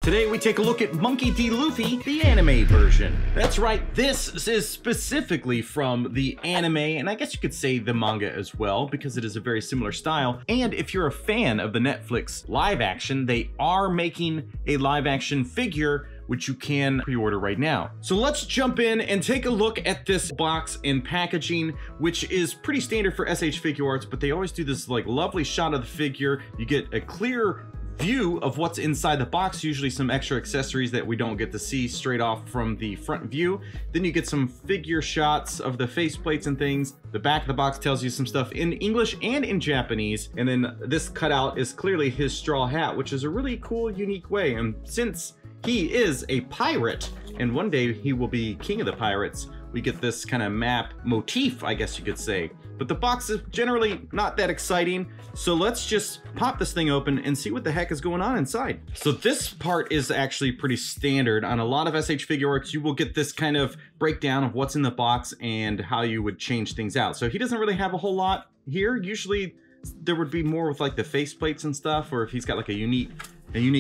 Today we take a look at Monkey D. Luffy, the anime version. That's right, this is specifically from the anime, and I guess you could say the manga as well, because it is a very similar style. And if you're a fan of the Netflix live action, they are making a live action figure which you can pre-order right now. So let's jump in and take a look at this box and packaging, which is pretty standard for SH Figuarts, but they always do this like lovely shot of the figure. You get a clear view of what's inside the box, usually some extra accessories that we don't get to see straight off from the front view. Then you get some figure shots of the faceplates and things. The back of the box tells you some stuff in English and in Japanese. And then this cutout is clearly his straw hat, which is a really cool, unique way. And since he is a pirate, and one day he will be king of the pirates, we get this kind of map motif, I guess you could say. But the box is generally not that exciting, so let's just pop this thing open and see what the heck is going on inside. So this part is actually pretty standard. On a lot of SH Figuarts, you will get this kind of breakdown of what's in the box and how you would change things out. So he doesn't really have a whole lot here. Usually there would be more with like the faceplates and stuff, or if he's got like a unique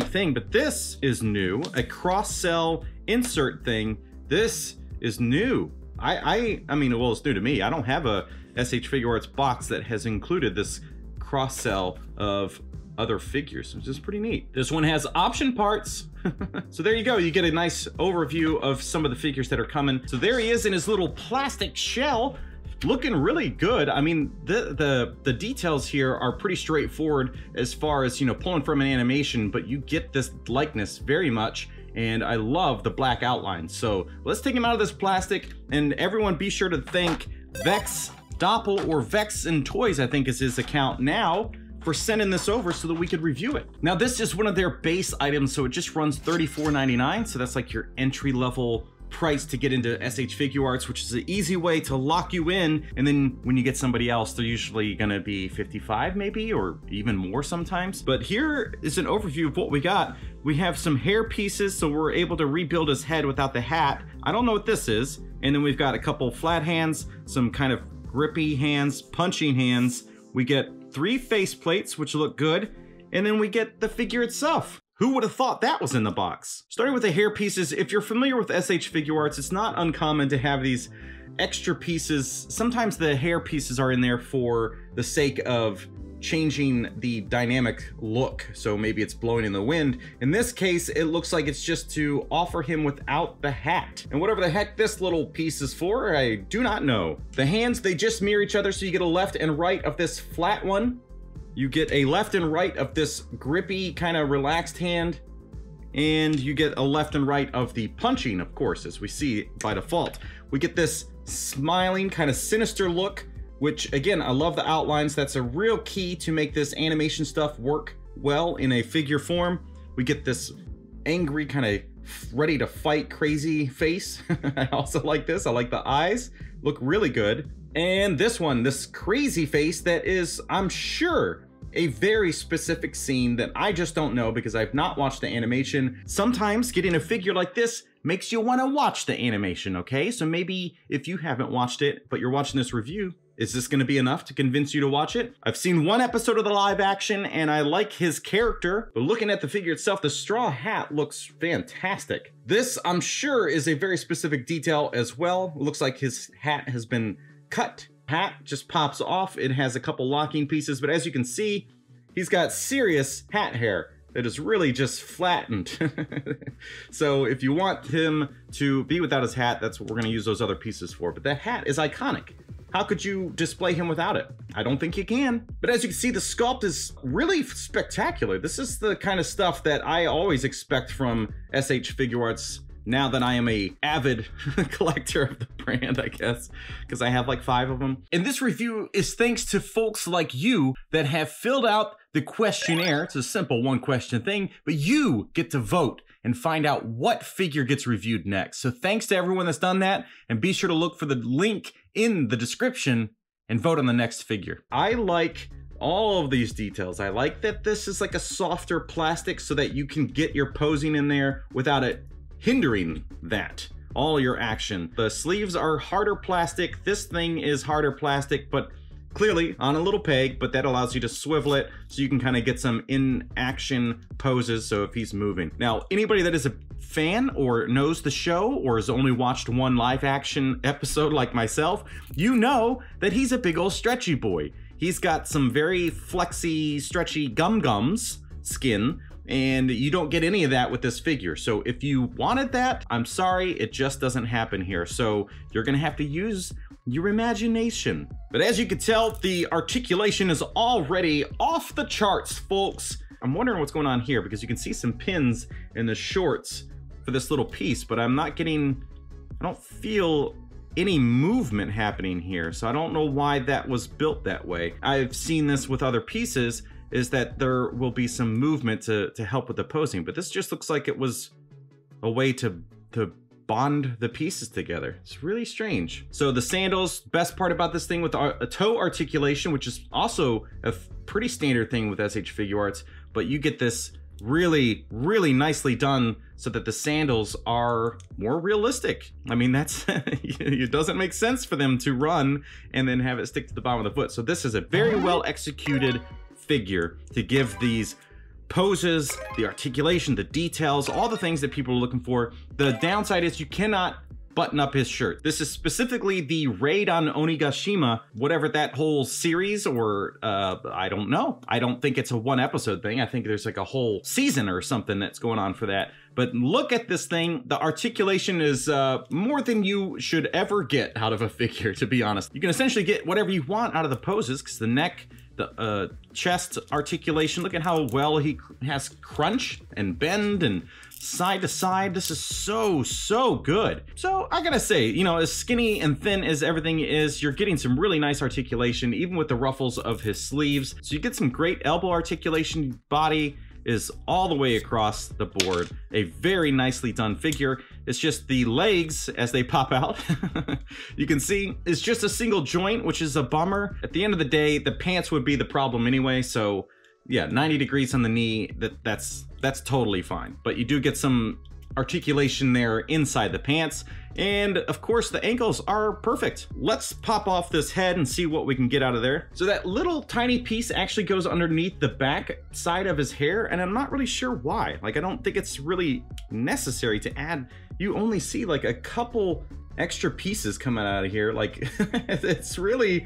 thing, but this is new, a cross-cell insert thing. This is new. I mean, well, it's new to me. I don't have a SH Figuarts box that has included this cross-cell of other figures, which is pretty neat. This one has option parts. So there you go. You get a nice overview of some of the figures that are coming. So there he is in his little plastic shell, looking really good. I mean, the details here are pretty straightforward as far as, you know, pulling from an animation, but you get this likeness very much. And I love the black outline. So let's take him out of this plastic, and everyone be sure to thank Vex Doppel, or Vex and Toys, I think is his account now, for sending this over so that we could review it. Now this is one of their base items, so it just runs $34.99. So that's like your entry level price to get into SH Figuarts, which is an easy way to lock you in. And then when you get somebody else, they're usually gonna be 55 maybe, or even more sometimes. But here is an overview of what we got. We have some hair pieces, so we're able to rebuild his head without the hat. I don't know what this is. And then we've got a couple flat hands, some kind of grippy hands, punching hands. We get 3 face plates, which look good. And then we get the figure itself. Who would have thought that was in the box? Starting with the hair pieces, if you're familiar with SH Figuarts, it's not uncommon to have these extra pieces. Sometimes the hair pieces are in there for the sake of changing the dynamic look. So maybe it's blowing in the wind. In this case, it looks like it's just to offer him without the hat. And whatever the heck this little piece is for, I do not know. The hands, they just mirror each other, so you get a left and right of this flat one. You get a left and right of this grippy, kind of relaxed hand, and you get a left and right of the punching, of course, as we see by default. We get this smiling, kind of sinister look, which again, I love the outlines. That's a real key to make this animation stuff work well in a figure form. We get this angry, kind of ready to fight crazy face. I also like this. I like the eyes, look really good. And this one, this crazy face that is, I'm sure, a very specific scene that I just don't know because I've not watched the animation. Sometimes getting a figure like this makes you want to watch the animation, okay? So maybe if you haven't watched it, but you're watching this review, is this going to be enough to convince you to watch it? I've seen one episode of the live action and I like his character, but looking at the figure itself, the straw hat looks fantastic. This, I'm sure, is a very specific detail as well. It looks like his hat has been cut. Hat just pops off. It has a couple locking pieces, but as you can see, he's got serious hat hair that is really just flattened. So if you want him to be without his hat, that's what we're gonna use those other pieces for. But that hat is iconic. How could you display him without it? I don't think you can. But as you can see, the sculpt is really spectacular. This is the kind of stuff that I always expect from SH Figuarts, now that I am a avid collector of the brand, I guess, because I have like 5 of them. And this review is thanks to folks like you that have filled out the questionnaire. It's a simple 1-question thing, but you get to vote and find out what figure gets reviewed next. So thanks to everyone that's done that, and be sure to look for the link in the description and vote on the next figure. I like all of these details. I like that this is like a softer plastic so that you can get your posing in there without it hindering that, all your action. The sleeves are harder plastic. This thing is harder plastic, but clearly on a little peg, but that allows you to swivel it so you can kind of get some in-action poses, so if he's moving. Now, anybody that is a fan or knows the show or has only watched one live action episode like myself, you know that he's a big old stretchy boy. He's got some very flexy, stretchy gums skin, and you don't get any of that with this figure. So if you wanted that, I'm sorry, it just doesn't happen here. So you're gonna have to use your imagination. But as you can tell, the articulation is already off the charts, folks. I'm wondering what's going on here because you can see some pins in the shorts for this little piece, but I don't feel any movement happening here. So I don't know why that was built that way. I've seen this with other pieces, is that there will be some movement to help with the posing, but this just looks like it was a way to bond the pieces together. It's really strange. So the sandals, best part about this thing with a toe articulation, which is also a pretty standard thing with SH Figuarts, but you get this really, really nicely done so that the sandals are more realistic. I mean, that's, it doesn't make sense for them to run and then have it stick to the bottom of the foot. So this is a very well executed figure to give these poses, the articulation, the details, all the things that people are looking for. The downside is you cannot button up his shirt. This is specifically the raid on Onigashima, whatever that whole series, or I don't know. I don't think it's a one episode thing. I think there's like a whole season or something that's going on for that. But look at this thing. The articulation is more than you should ever get out of a figure, to be honest. You can essentially get whatever you want out of the poses, because the neck, the chest articulation, look at how well he has crunch and bend and side to side. This is so good. So I gotta say, you know, as skinny and thin as everything is, you're getting some really nice articulation, even with the ruffles of his sleeves. So you get some great elbow articulation. Body is all the way across the board. A very nicely done figure. It's just the legs, as they pop out, you can see it's just a single joint, which is a bummer. At the end of the day, the pants would be the problem anyway. So yeah, 90 degrees on the knee, that's totally fine. But you do get some articulation there inside the pants. And of course the ankles are perfect. Let's pop off this head and see what we can get out of there. So that little tiny piece actually goes underneath the back side of his hair, and I'm not really sure why. Like, I don't think it's really necessary to add. You only see like a couple extra pieces coming out of here. Like, it's really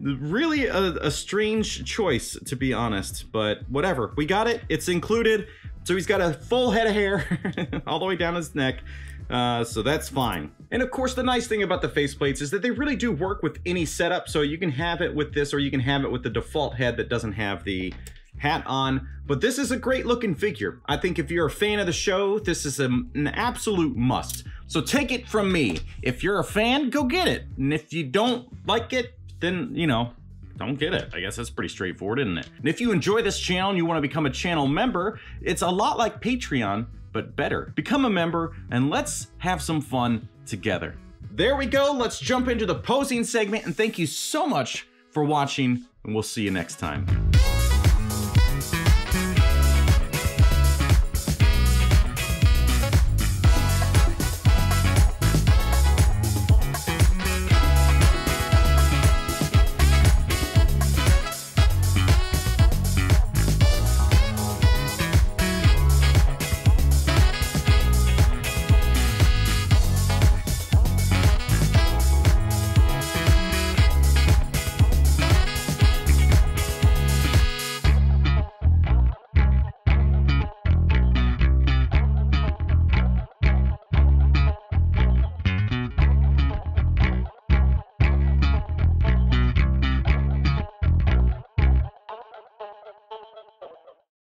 a strange choice, to be honest, but whatever. We got it, it's included. So he's got a full head of hair all the way down his neck. So that's fine. And of course, the nice thing about the faceplates is that they really do work with any setup. So you can have it with this, or you can have it with the default head that doesn't have the hat on. But this is a great looking figure. I think if you're a fan of the show, this is an absolute must. So take it from me. If you're a fan, go get it. And if you don't like it, then, you know, don't get it. I guess that's pretty straightforward, isn't it? And if you enjoy this channel and you want to become a channel member, it's a lot like Patreon, but better. Become a member and let's have some fun together. There we go. Let's jump into the posing segment, and thank you so much for watching, and we'll see you next time.